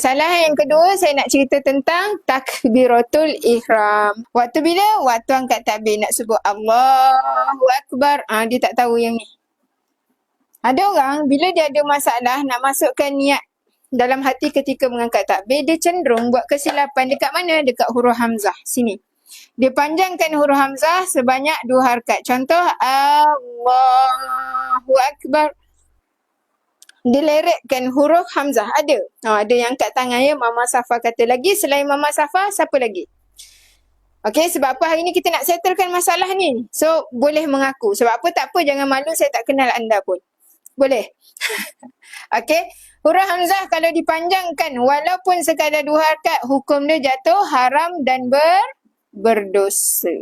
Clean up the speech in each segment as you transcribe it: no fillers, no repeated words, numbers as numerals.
Masalah yang kedua, saya nak cerita tentang takbiratul ihram. Waktu bila? Waktu angkat takbir nak sebut Allahu Akbar. Dia tak tahu yang ni. Ada orang bila dia ada masalah nak masukkan niat dalam hati ketika mengangkat takbir, dia cenderung buat kesilapan dekat mana? Dekat huruf hamzah sini. Dia panjangkan huruf hamzah sebanyak 2 harakat. Contoh Allahu Akbar. Dia leretkan huruf hamzah. Ada. Ada yang angkat tangan ya. Mama Safa kata lagi. Selain Mama Safa, siapa lagi? Okey, sebab apa hari ni kita nak settlekan masalah ni. So, boleh mengaku. Sebab apa? Tak apa, jangan malu, saya tak kenal anda pun. Boleh? Okey. Huruf hamzah kalau dipanjangkan walaupun sekadar 2 harakat, hukum dia jatuh haram dan berdosa.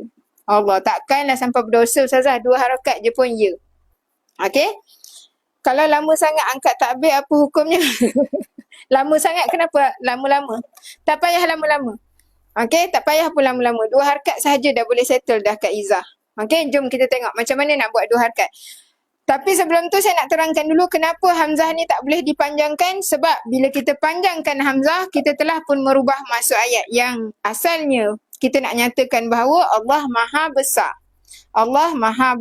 Allah, takkanlah sampai berdosa Ustazah. 2 harakat je pun ya. Okey. Kalau lama sangat angkat takbir, apa hukumnya? Lama sangat, kenapa lama-lama? Tak payah lama-lama. Okey, tak payah pun lama-lama. 2 harakat sahaja dah boleh settle dah kat Izzah. Okey, jom kita tengok macam mana nak buat 2 harakat. Tapi sebelum tu saya nak terangkan dulu kenapa hamzah ni tak boleh dipanjangkan. Sebab bila kita panjangkan hamzah, kita telah pun merubah maksud ayat yang asalnya kita nak nyatakan bahawa Allah Maha Besar. Allah Maha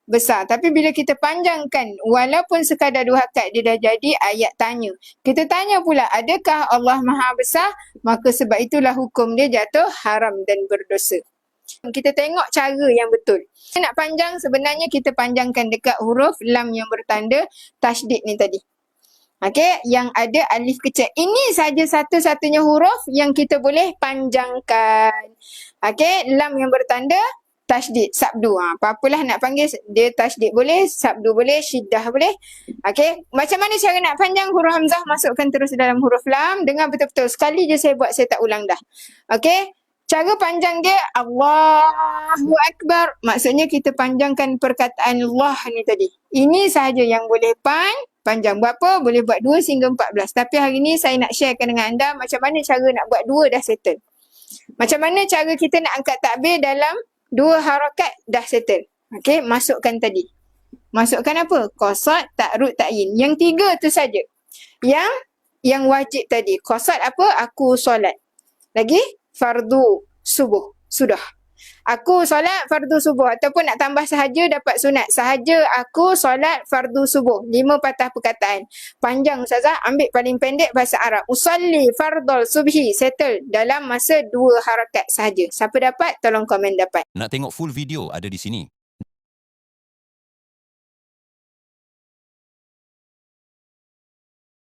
Besar. Tapi bila kita panjangkan walaupun sekadar 2 harakat, dia dah jadi ayat tanya. Kita tanya pula, adakah Allah Maha Besar? Maka sebab itulah hukum dia jatuh haram dan berdosa. Kita tengok cara yang betul. Nak panjang, sebenarnya kita panjangkan dekat huruf lam yang bertanda tasydid ni tadi. Okey, yang ada alif kecil. Ini saja satu-satunya huruf yang kita boleh panjangkan. Okey, lam yang bertanda tasydid, sabdu. Apa-apalah nak panggil, dia tasydid boleh, sabdu boleh, syiddah boleh. Okey, macam mana cara nak panjang huruf hamzah? Masukkan terus dalam huruf lam. Dengar betul-betul. Sekali je saya buat, saya tak ulang dah. Okey, cara panjang dia Allahu Akbar. Maksudnya kita panjangkan perkataan Allah ni tadi. Ini sahaja yang boleh panjang. Berapa? Boleh buat 2 sehingga 14. Tapi hari ni saya nak sharekan dengan anda macam mana cara nak buat 2 dah settle. Macam mana cara kita nak angkat takbir dalam 2 harakat dah settle. Okey, masukkan tadi. Masukkan apa? Qasad, ta'rud, ta'yin. Yang 3 tu saja. Yang wajib tadi. Qasad apa? Aku solat. Lagi? Fardu subuh. Sudah. Aku solat fardu subuh. Ataupun nak tambah sahaja dapat sunat. Sahaja aku solat fardu subuh. 5 patah perkataan. Panjang Ustazah. Ambil paling pendek bahasa Arab. Usalli fardal subhi. Settle dalam masa 2 harakat sahaja. Siapa dapat? Tolong komen dapat. Nak tengok full video ada di sini.